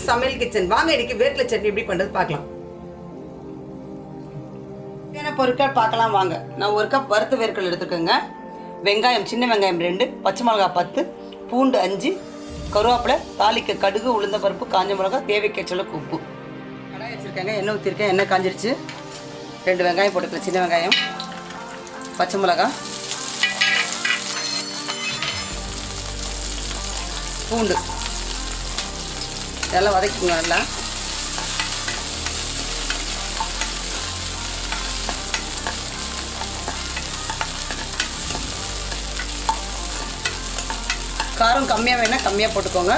சமையல் கிச்சன். வாங்க இன்னைக்கு வேர்க்கடலை சட்னி எப்படி பண்றது பார்க்கலாம். என்ன பொருட்கள் பார்க்கலாம் வாங்க. நான் 1 கப் வறுத்த வேர்க்கடலை எடுத்துக்கோங்க. வெங்காயம், சின்ன வெங்காயம் 2, பச்சை மிளகாய் 10, பூண்டு 5, கருவேப்பிலை, தாளிக்க கடுகு, உளுந்த பருப்பு, காஞ்ச மிளகாய், தேவைக்கேற்ற உப்பு. கடாய் வச்சுருக்கேங்க, எண்ணெய் ஊற்றிருக்கேன். எண்ணெய் காஞ்சிருச்சு. 2 வெங்காயம் போட்டுக்கலாம். சின்ன வெங்காயம், பச்சை மிளகாய், பூண்டு இதெல்லாம் வதக்கிக்கோங்க. நல்லா காரம் கம்மியாக வேணால் கம்மியாக போட்டுக்கோங்க.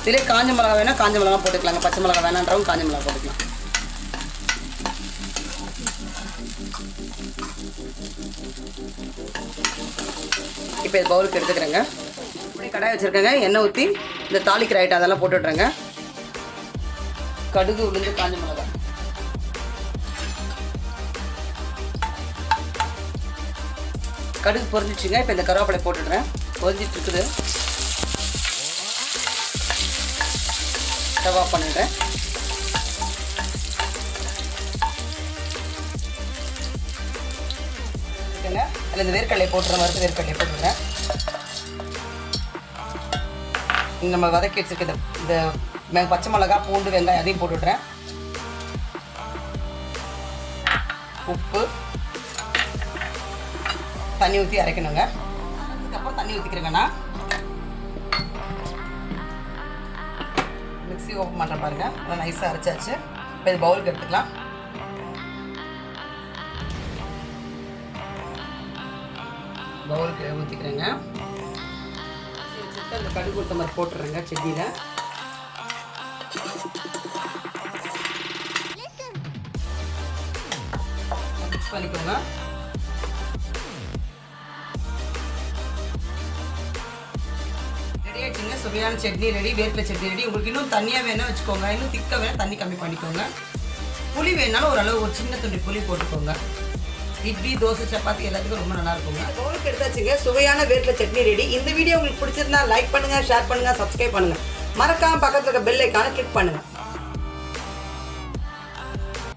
இதிலே காஞ்ச மிளகா வேணால் காஞ்ச மிளகா போட்டுக்கலாங்க. பச்சை மிளகா வேணான்றவங்க காஞ்ச மிளகா போட்டுக்கலாம். இப்போ இது பவுலுக்கு எடுத்துக்கிறேங்க. அப்படியே கடாய் வச்சுருக்கேங்க. எண்ணெய் ஊற்றி இந்த தாளிக்கிற ஐட்டம் அதெல்லாம் போட்டுவிட்றேங்க. கடுகு, உளுந்து, காஞ்ச மிளகா, கடுகு பொரிஞ்சிச்சுங்க. இப்போ இந்த கருவேப்பிலை போட்டுடுறேன். பொரிஞ்சிட்டு இருக்குது. ஸ்டவ் ஆஃப் பண்ணிடுறேன். அதில் இந்த வேர்க்கடலை போட்டுறேன். வறுத்து வேர்க்கடலை போட்டுடுறேன். நம்ம வதக்கி வச்சுருக்க இந்த பச்சை மிளகா, பூண்டு, வெங்காயம் அதையும் போட்டுவிட்றேன். உப்பு, தண்ணி ஊற்றி அரைக்கணுங்க. அதுக்கப்புறம் தண்ணி ஊற்றிக்கிறேங்கண்ணா. மிக்ஸி ஓப்பன் பண்ணுற பாருங்க. நல்லா நைஸாக அரைச்சாச்சு. இப்போ இது பவுலுக்கு எடுத்துக்கலாம். பவுலுக்கு ஊற்றிக்கிறேங்க. அந்த கடுகு கொடுத்த மாதிரி போட்டுறேங்க சட்னியில். மிக்ஸ் பண்ணிக்கோங்க. சுவையான சட்னி ரெடி. வேர்க்கடலை சட்னி ரெடி. உங்களுக்கு இன்னும் தண்ணியாக வேணால் வச்சுக்கோங்க. இன்னும் திக்காக வேணால் தண்ணி கம்மி பண்ணிக்கோங்க. புளி வேணாலும் ஓரளவு ஒரு சின்ன துண்டி புளி போட்டுக்கோங்க. இட்லி, தோசை, சப்பாத்தி எல்லாத்துக்கும் ரொம்ப நல்லா இருக்குங்க. பவுலுக்கு எடுத்தாச்சுங்க. சுவையான வேர்க்கடலை சட்னி ரெடி. இந்த வீடியோ உங்களுக்கு பிடிச்சிருந்தா லைக் பண்ணுங்கள், ஷேர் பண்ணுங்கள், சப்ஸ்கிரைப் பண்ணுங்கள். மறக்காமல் பக்கத்தில் இருக்க பெல் ஐக்கானை கிளிக் பண்ணுங்கள்.